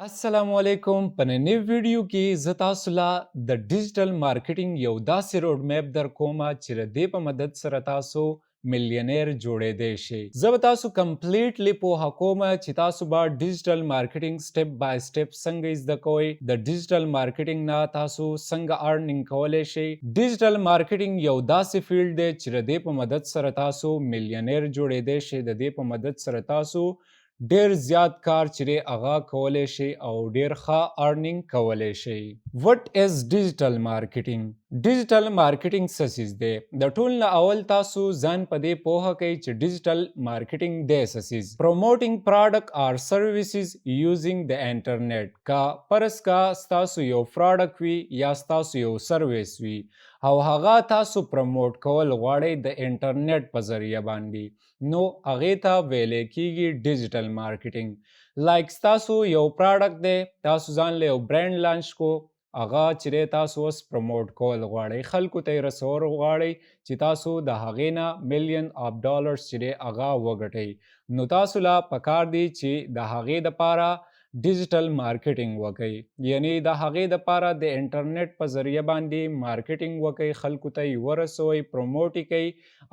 السلام علیکم. په نننۍ ویډیو کې زه تاسو له د ډیجیټل مارکیټینګ یو داسې روډ میپ در کومه چې د دې په مدد سره تاسو میلیونیر جوړیدای شئ. زه به تاسو کمپلیټلی پوهه کومه چې تاسو به ډیجیټل مارکیټینګ سټپ بای سټپ څنګه زده کوئ، د ډیجیټل مارکیټینګ نه تاسو څنګه ارنینګ کولی شئ. ډیجیټل مارکیټینګ یو داسې فیلډ دی چې د دې په مدد سره تاسو میلیونیر جوړیدای شئ. د دې په مدد سره تاسو ډیر زیات کار چې هغه کولی شي او ډیر ښه ارنینګ کولی شي. وټ از ډیجیټل مارکیټینګ؟ ډیجیټل مارکیټینګ څه څیز دی؟ د ټول نه اول تاسو ځان په دې پوهه کړئ چې ډیجیټل مارکیټینګ دی څه څیز. پروموټینګ پروډکټ اور سرویسز یوزینګ د انټرنیټ. کا پرس کا ستاسو یو پروډکټ وي یا ستاسو یو سرویس وي او هغه تاسو پروموټ کول غواړئ د انټرنیټ په ذریعه باندې، نو هغې ته ویلی کیږي ډیجیټل مارکیټینګ. لایک ستاسو یو پروډکټ دی، تاسو ځان له یو برانډ لانچ کو، هغه چې دی تاسو اوس پروموټ کول غواړئ، خلکو ته یې رسول غواړئ چې تاسو د هغې نه ملیون آف ډالرز چې دی هغه وګټئ. نو تاسو له پکار دی چې د هغې دپاره ډیجیټل مارکیټینګ وکئ، یعنی د هغې دپاره د انټرنیټ په ذریعه باندې مارکیټینګ وکئ، خلکو ته یې ورسوئ، پروموټ یې کئ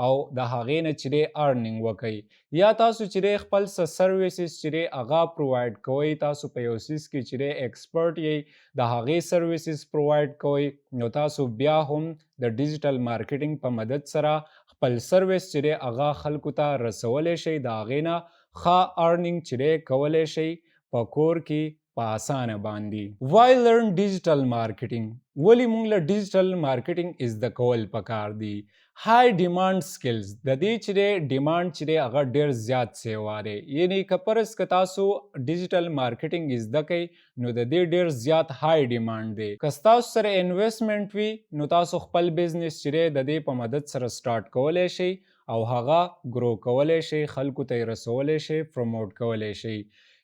او د هغې نه چې دی ارنینګ وکئ. یا تاسو چې دی خپل څه سرویسز چې دی هغه پرووایډ کوئ، تاسو په یو څیز کې چې دی ایکسپرټ یئ، د هغې سرویسز پرووایډ کوئ، نو تاسو بیا هم د ډیجیټل مارکیټینګ په مدد سره خپل سرویس چې دی هغه خلکو ته رسولی شئ، د هغې نه ښه ارنینګ چې دی کولی شئ په کور کې په اسانه باندې. وای لرن ډیجیټل مارکیټینګ؟ ولې موږ له ډیجیټل مارکیټینګ زده کول پکار دي؟ های ډیمانډ سکلز، د دې چې دی ډیمانډ چې دی هغه ډیر زیات سیوا دی. یعنی که فرض که تاسو ډیجیټل مارکیټینګ زده کوئ نو د دې ډیر زیات های ډیمانډ دی. که ستاسو سره انویسټمنټ وي نو تاسو خپل بزنس چې دی د دې په مدد سره سټارټ کولی شئ او هغه ګرو کولی شئ، خلکو ته یې رسولی شئ، پروموټ کولی شئ.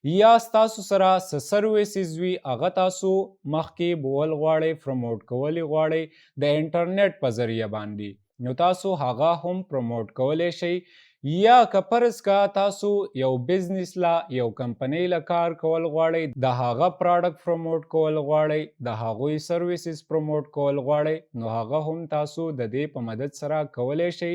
یا ستاسو سره څه سرویسز وي هغه تاسو مخکې بول غواړئ، پروموټ کول یې غواړئ د انټرنیټ په ذریعه باندې، نو تاسو هغه هم پروموټ کولی شئ. یا که فرض که تاسو یو بزنس لا یو کمپنۍ له کار کول غواړئ، د هغه پروډکټ پروموټ کول غواړئ، د هغوی سرویسز پروموټ کول غواړئ، نو هغه هم تاسو د دې په مدد سره کولی شئ.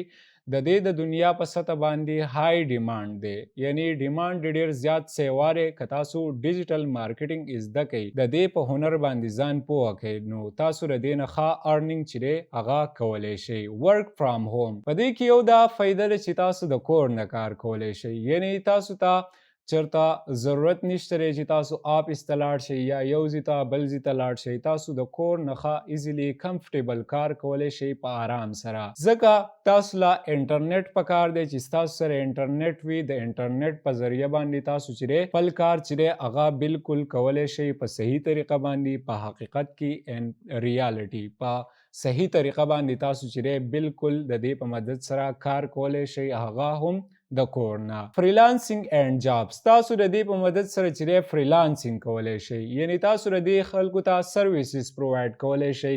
د دې د دنیا په سطح باندې های ډیمانډ دی، یعنی ډیمانډ ډیر زیات سیوا دی. که تاسو ډیجیټل مارکیټینګ زده کوئ، د دې په هنر باندې ځان پوهه کوئ، نو تاسو د دې نه ښه ارنینګ چې دی هغه کولی شئ. ورک فرام هوم، په دې کې یو دا فایده ده چې تاسو د کور نه کار کولی شئ، یعنی تاسو ته چرته ضرورت نشته دی چې تاسو آفیس ته لاړ شئ یا یو ځای ته بل ځای ته لاړ شئ، تاسو د کور نه ښه ایزیلی کمفرټیبل کار کولی شئ په آرام سره. ځکه تاسو له انټرنیټ پکار دی چې ستاسو سره انټرنیټ وي، د انټرنیټ په ذریعه باندې تاسو چې دی خپل کار چې دی هغه بالکل کولی شئ په صحیح طریقه باندې، په حقیقت کې ریالټي په صحیح طریقه باندې تاسو چې دی بالکل د دې په مدد سره کار کولی شئ، هغه هم د کور نه. فریلانسینګ اینډ جابس، تاسو د دې په مدد سره چې دی فریلانسینګ کولی شئ، یعنی تاسو د دې خلکو ته سرویسز پرووایډ کولی شئ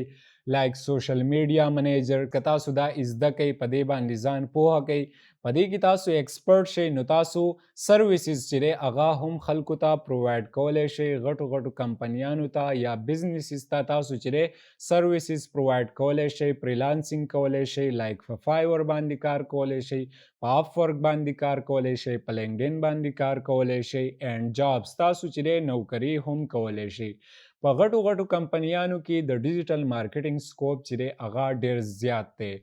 لایک سوشل میډیا منیجر. که تاسو دا زده کوئ، په دې باندې ځان پوهه کوئ، په دې کې تاسو ایکسپرټ شئ، نو تاسو سرویسز چې دی هغه هم خلکو ته پرووایډ کولی شئ، غټو غټو کمپنیانو ته یا بزنسز ته تاسو چې دی سرویسز پرووایډ کولی شئ، فریلانسینګ کولی شئ، لایک په فایور باندې کار کولی شئ، په اپ ورک باندې کار کولی شئ، په لینکډین باندې کار کولی شئ. اینډ جابس، تاسو چې دی نوکري هم کولی شئ. په غټو غټو کمپنیانو کې د ډیجیټل مارکیټینګ سکوپ چې دی هغه ډیر زیات دی.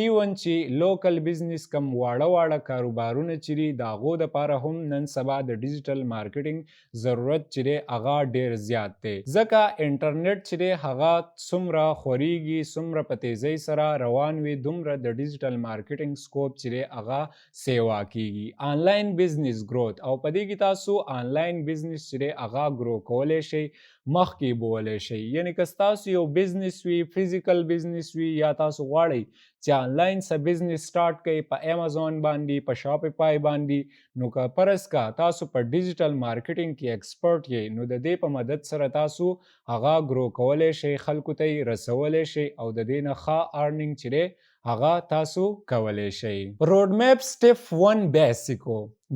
ایون چې لوکل بزنس کم واړه واړه کاروبارونه چې دي د هغو دپاره هم نن سبا د ډیجیټل مارکیټینګ ضرورت چې دی هغه ډیر زیات دی، ځکه انټرنیټ چې دی هغه څومره خورېږي، څومره په تیزۍ سره روان وي، دومره د ډیجیټل مارکیټینګ سکوپ چې دی هغه سیوا کیږي. آنلاین بزنس گروث، او په دې کې تاسو آنلاین بزنس چې دی هغه ګرو کولی شئ، مخکې بولی شئ. یعنی که ستاسو یو بزنس وي، فزیکل بزنس وي، یا تاسو غواړئ چې آنلاین څه بزنس سټارټ کړئ په امیزون باندې، په شاپیفای باندې، نو که فرض که تاسو په ډیجیټل مارکیټینګ کې ایکسپرټ یئ، نو د دې په مدد سره تاسو هغه ګرو کولی شئ، خلکو ته یې رسولی شئ او د دې نه ښه ارنینګ چې دی هغه تاسو کولی شئ. روډ میپ سټپ 1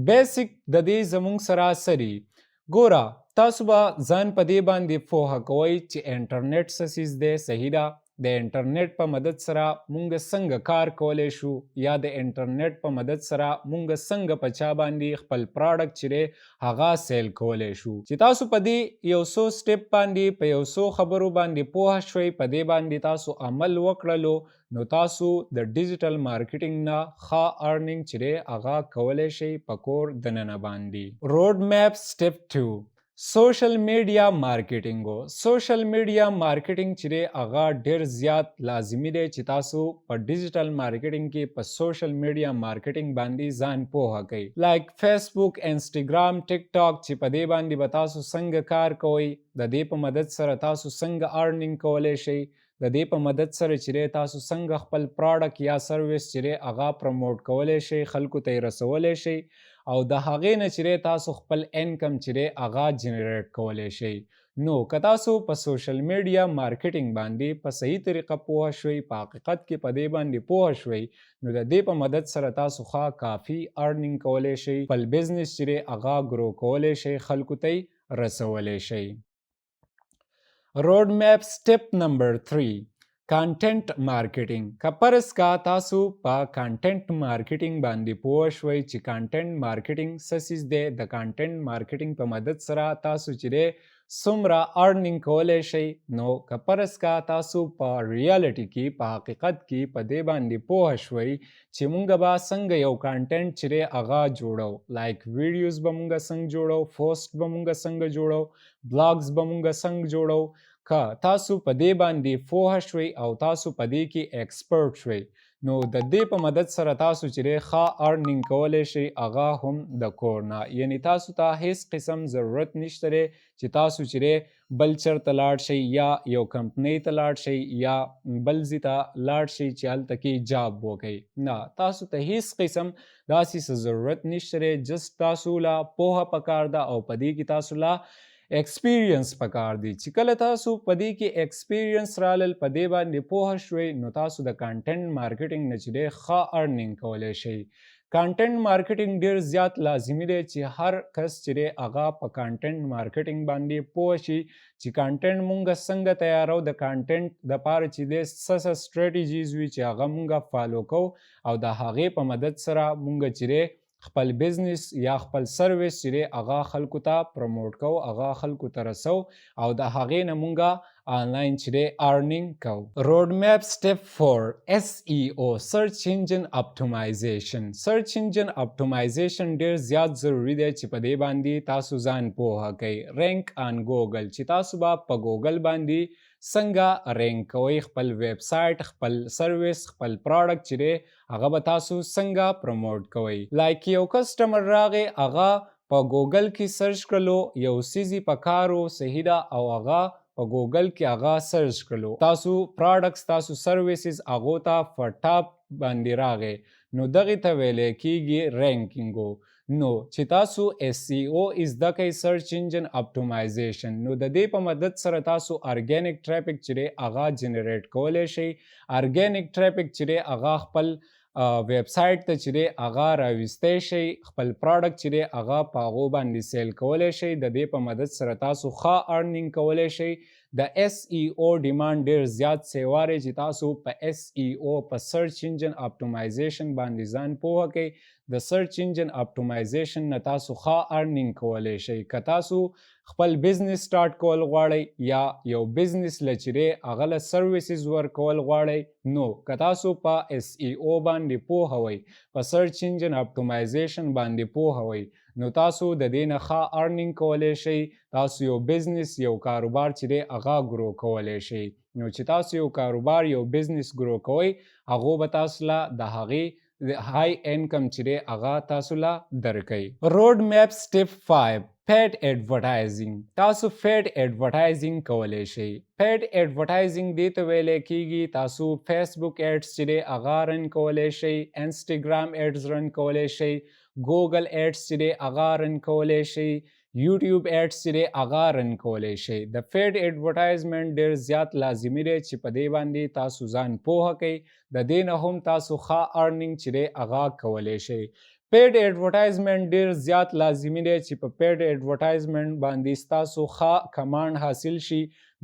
بیسیک د دې زموږ سره څه دي؟ ګوره تاسو به ځان په دې باندې پوهه کوئ چې انټرنیټ څه څیز دی، صحیح ده. د انټرنیټ په مدد سره مونږ څنګه کار کولی شو، یا د انټرنیټ په مدد سره مونږ څنګه په چا باندې خپل پراډکټ چې دی هغه سیل کولی شو. چې تاسو په دې یو څو سټپ باندې په یو څو خبرو باندې پوهه شوئ، په دې باندې تاسو عمل وکړلو، نو تاسو د ډیجیټل مارکیټینګ نه ښه ارنینګ چې دی هغه کولی شئ په کور دننه باندې. روډ میپ سټپ 2 سوشل میډیا مارکیټینګ. سوشل میډیا مارکیټینګ چې دی هغه ډیر زیات لازمي دی چې تاسو په ډیجیټل مارکیټینګ کې په سوشل میډیا مارکیټینګ باندې ځان پوهه کړئ، لایک فیسبوک، انسټاګرام، ټیک ټاک، چې په دې باندې به تاسو څنګه کار کوئ، د دې په مدد سره تاسو څنګه ارنینګ کولی شئ، د دې په مدد سره چې تاسو څنګه خپل پراډکټ یا سرویس چې هغه پروموټ کولی شئ، خلکو ته یې رسولی شئ، او د هغې نه چې تاسو خپل انکم چې هغه جنریټ کولی شئ. نو که تاسو په سوشل میډیا مارکیټینګ باندې په صحیح طریقه پوهه شوئ، په حقیقت کې په دې باندې پوهه شوئ، نو د دې په مدد سره تاسو ښه کافي ارنینګ کولی شئ، خپل بزنس چې هغه ګرو کولی شئ، خلکو ته یې رسولی شئ. روډ میپ سټپ نمبر 3 کانټینټ مارکیټینګ. که فرض کا تاسو په کانټینټ مارکیټینګ باندې پوه شوئ چې کانټینټ مارکیټینګ څه څیز دی، د کانټینټ مارکیټینګ په مدد سره تاسو چې دی څومره ارنینګ کولی شئ، نو که فرض کا تاسو په ریالټي کې په حقیقت کې په دې باندې پوه شوئ چې مونږ به څنګه یو کانټینټ چې دی هغه جوړو، لایک ویډیوز به مونږ څنګه جوړو، پوسټ به مونږ څنګه جوړو، بلاګز به مونږ څنګه جوړو. که تاسو په دې باندې پوه شوئ او تاسو په دې کې ایکسپرټ شوئ، نو د دې په مدد سره تاسو چې ښه ارنینګ کولی شئ، هغه هم د کور نه. یعنی تاسو ته هیڅ قسم ضرورت نشته دی چې تاسو چې بل چېرته لاړ شئ، یا یو کمپنۍ ته لاړ شئ، یا بل ځای ته لاړ شئ چې هلته کې جاب وکئ. نه، تاسو ته هیڅ قسم داسې څه ضرورت نشته دی. جست تاسو له پوهه پکار ده او په دې کې تاسو له ایکسپیرینس پکار دی. چې کله تاسو په دې کې ایکسپیرینس رالل، په دې باندې پوه شوئ، نو تاسو د کانټینټ مارکیټینګ نه چې ښه ارنینګ کولی شئ. کانټینټ مارکیټینګ ډیر زیات لازمي دی چې هر کس چې هغه په کانټینټ مارکیټینګ باندې پوه شي چې کانټینټ مونږ څنګه تیارو، د کانټینټ دپاره چې څه سټریټیجیز وي چې هغه مونږ فالو کوو، او د هغې په مدد سره مونږ چې خپل بزنس یا خپل سرویس چې هغه خلکو ته پروموټ کوو، هغه خلکو ته رسو، او د هغې نه مونږ آنلاین چې ارنینګ کوو. روډ میپ سټپ 4 SEO سرچ انجن اپټیمایزیشن. سرچ انجن اپټیمایزیشن ډیر زیات ضروری دی چې په دې باندې تاسو ځان پوهه کړئ. رینک آن ګوګل، چې تاسو به په ګوګل باندې څنګه رینک کوئ، خپل ویب سایټ، خپل سرویس، خپل پراډکټ چې هغه به تاسو څنګه پروموټ کوئ. لایک یو کسټمر راغی، هغه په ګوګل کې سرچ کړلو، یو څیز یې په کار و، صحیح ده، او هغه په ګوګل کې هغه سرچ کړلو، تاسو پراډکټس، تاسو سرویسز هغو ته په ټاپ باندې راغی، نو دغې ته ویلی کیږي رینکینګ. نو چې تاسو SEO زده کئ، سرچ انجن اپټیمایزیشن، نو د دې په مدد سره تاسو ارګینک ټریفک چې هغه جنریټ کولی شئ. ارګینک ټریفک چې هغه خپل ویب سایټ ته چې هغه راویستی شئ، خپل پراډکټ چې هغه په هغو باندې سیل کولی شئ. د دې په مدد سره تاسو ښه ارنینګ کولی شئ. د SEO ډیمانډ ډیر زیات سیواری چې تاسو په SEO په سرچ انجن اپټیمایزیشن باندې ځان پوهه کئ. د سرچ انجن اپټیمایزیشن نه تاسو ښه ارنینګ کولی شئ. که تاسو خپل بزنس سٹارټ کول غواړئ، یا یو بزنس له چې هغه له سرویسز ورکول غواړئ، نو که تاسو په SEO باندې پوهه وئ، په سرچ انجن اپټیمایزیشن باندې پوهه وئ، نو تاسو د دې نه ښه ارنینګ کولی شئ. تاسو یو بزنس، یو کاروبار چې هغه ګرو کولی شئ. نو چې تاسو یو کاروبار، یو بزنس ګرو کوئ، هغو به تاسو له د هغې های انکم چې هغه تاسو له درکوي. روډ میپ سټپ 5 پیډ ایډورټایزینګ. تاسو پیډ ایډورټایزینګ کولی شئ. پیډ ایډورټایزینګ دې ته ویلی کیږي تاسو فیسبوک ایډز چې هغه رن کولی شئ، انسټاګرام ایډز رن کولی شئ، ګوګل ایډز چې هغه رن کولی شئ، یوټیوب ایډز چې هغه رن کولی شئ. د پیډ ایډورټایزمنټ ډیر زیات لازمي دی چې په دې باندې تاسو ځان پوهه کئ. د دې نه هم تاسو ښه ارنینګ چې هغه کولی شئ. پیډ ایڈورټایزمنټ ډیر زیات لازمي دی چې په پیډ ایڈورټایزمنټ باندې تاسو ښه کمانډ حاصل شي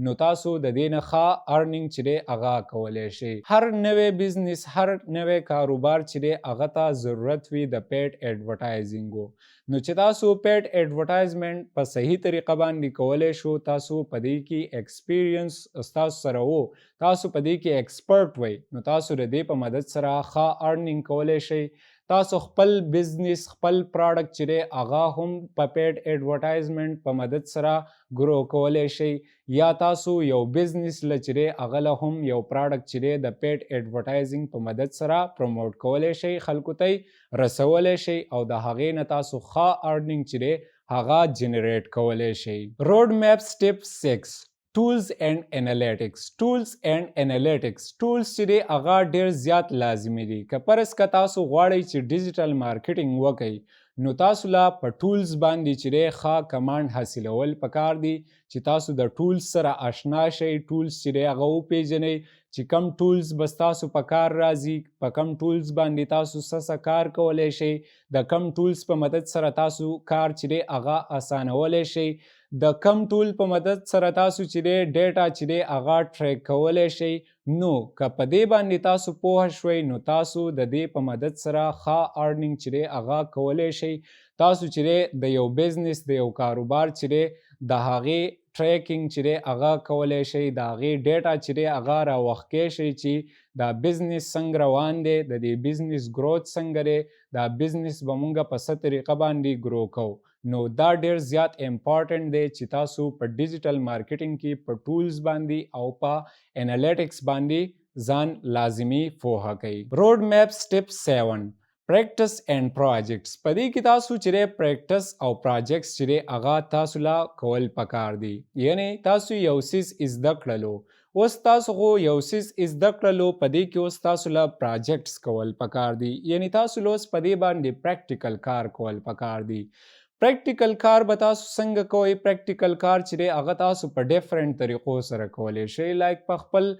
نو تاسو د دې نه ښه ارننګ چې دی هغه کولی شئ. هر نوی بزنس، هر نوی کاروبار چې دی هغه ته ضرورت وي د پیډ ایډورټایزینګو. نو چې تاسو پیډ ایډورټایزمنټ په صحیح طریقه باندې کولی شو، تاسو په دې کې ایکسپیرینس ستاسو سره وو، تاسو په دې کې ایکسپرټ وئ، نو تاسو د دې په مدد سره ښه ارننګ کولی شئ. تاسو خپل بزنس، خپل پراډکټ چې دی هغه هم په پیډ ایډورټایزمنټ په مدد سره ګرو کولی شئ، یا تاسو یو بزنس له چې دی هغه له هم یو پراډکټ چې دی د پیډ ایډورټایزینګ په مدد سره پروموټ کولی شئ، خلکو ته یې رسولی شئ او د هغې نه تاسو ښه ارننګ چې دی هغه جنریټ کولی شئ. روډ میپ سټیپ 6 ټولز اینڈ انالیټکس. ټولز اینڈ انالیټکس ټولز چې دی هغه ډیر زیات لازمي دي. که فرض که تاسو غواړئ چې ډیجیټل مارکیټینګ وکئ نو تاسو لا په ټولز باندې چې دی ښه کمانډ حاصلول پکار دي چې تاسو د ټولز سره آشنا شئ، ټولز چې دی هغه وپیژنئ چې کم ټولز به ستاسو په کار راځي، په کم ټولز باندې تاسو څه کار کولی شئ، د کم ټولز په مدد سره تاسو کار چې دی هغه اسانولی شئ، د کم ټول په مدد سره تاسو چې دی ډیټا چې دی هغه ټریک کولی شئ. نو که په دې باندې تاسو پوه شوئ نو تاسو د دې په مدد سره ښه ارننګ چې دی هغه کولی شئ. تاسو چې دی د یو بزنس، د یو کاروبار چې دی د هغې ټریکینګ چې دی هغه کولی شئ، د هغې ډیټا چې دی هغه راوښکی شئ چې دا بزنس څنګه روان دی، د دې بزنس گروث څنګه دی، دا بزنس به مونږ په څه طریقه باندې ګرو کوو. نو دا ډیر زیات امپورټنټ دی چې تاسو په ډیجیټل مارکیټینګ کې په ټولز باندې او په انالیټکس باندې ځان لازمي پوهه کوئ. روډ میپ سټیپ 7 پریکټس اینڈ پروجیکټس. په دې کې تاسو چې دی پریکټس او پروجیکټس چې دی هغه تاسو لا کول پکار دي. یعنی تاسو یو څیز زده کړلو، اوس تاسو خو یو څیز زده کړلو، په دې کې اوس تاسو لا پروجیکټس کول پکار دي. یعنی تاسو له اوس په دې باندې پریکټیکل کار کول پکار دي. پریکټیکل کار به تاسو څنګه کوئ؟ پریکټیکل کار چې دی هغه تاسو په ډیفرنٹ طریقو سره کولی شئ. لایک په خپل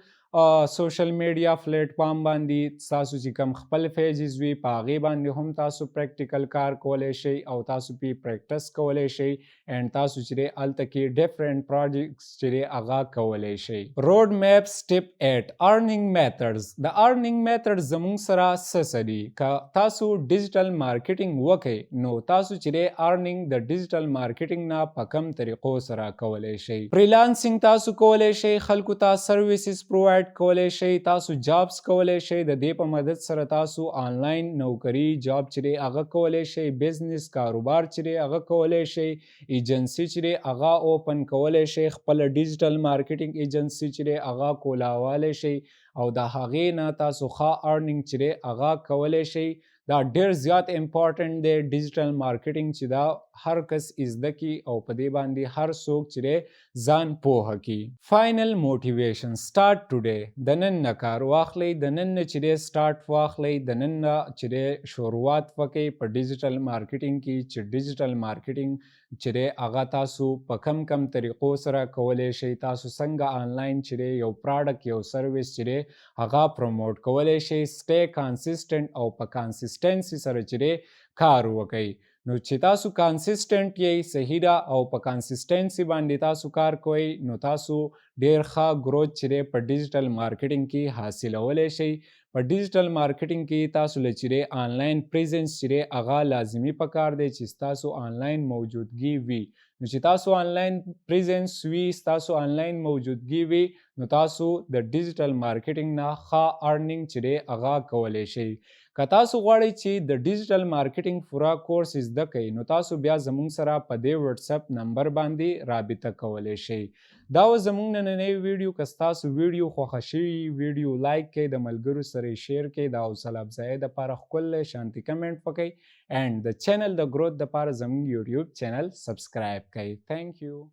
سوشل میډیا پلیټ فارم باندې تاسو چې کوم خپل پیجز وي په هغې باندې هم تاسو پریکټیکل کار کولی شئ او تاسو پې پریکټس کولی شئ اینډ تاسو چې دی هلته کې ډیفرنٹ پروجیکټس چې دی هغه کولی شئ. روډ میپ سټیپ 8 ارننګ میتھډز. د ارننګ میتھډ زموږ سره څه دي؟ که تاسو ډیجیټل مارکیټینګ وکئ نو تاسو چې دی ارننګ د ډیجیټل مارکیټینګ نه په کم طریقو سره کولی شئ. فریلانسینګ تاسو کولی شئ، خلکو ته سرویسز پرووایډ کولی شئ، تاسو جابس کولی شئ، د دې په مدد سره تاسو آنلاین نوکري جاب چې دی هغه کولی شئ، بزنس کاروبار چې دی هغه کولی شئ، ایجنسی چې دی هغه اوپن کولی شئ، خپل ډیجیټل مارکیټینګ ایجنسی چې دی هغه کولاولی شئ او د هغې نه تاسو ښه ارننګ چې دی هغه کولی شئ. دا ډیر زیات امپورټنټ دی ډیجیټل مارکیټینګ چې دا هر کس زده کړي او په دې باندې هر څوک چې دی ځان پوهه کړي. فاینل موټیویشن سټارټ ټوډے. د نن نه کار واخلئ، د نن نه چې دی سټارټ واخلئ، د نن نه چې دی شروعات وکړئ په ډیجیټل مارکیټینګ کې چې ډیجیټل مارکیټینګ چې دی هغه تاسو په کم کم طریقو سره کولی شئ. تاسو څنګه آنلاین چې دی یو پراډکټ، یو سروس چې دی هغه پروموټ کولی شئ. سټے کانسسټنټ او په کانسسټنسي سره چې دی کار وکئ. نو چې تاسو کانسسټنټ یې صحیح ده او په کانسسټنسي باندې تاسو کار کوئ نو تاسو ډیر ښه گروث چې دی په ډیجیټل مارکیټینګ کې حاصلولی شئ. په ډیجیټل مارکیټینګ کې تاسو له چې دی آنلاین پریزنس چې دی هغه لازمي پکار دی چې ستاسو آنلاین موجودګي وي. نو چې تاسو آنلاین پریزنس وي، ستاسو آنلاین موجودګي وي، نو تاسو د ډیجیټل مارکیټینګ نه ښه ارننګ چې دی هغه کولی شئ. که تاسو غواړئ چې د ډیجیټل مارکیټینګ پوره کورس زده کړئ نو تاسو بیا زموږ سره په دې واتساپ نمبر باندې رابطه کولی شئ. دا و زموږ نننی ویډیو. که ستاسو ویډیو خوښه شوي ویډیو لایک کړئ، د ملګرو سره یې شیر کړئ، د حوصله افزایۍ دپاره ښکلی شانتي کمنټ وکړئ اینډ د چینل د ګروث دپاره زموږ یوټیوب چینل سبسکرایب کړئ. تھینک یو.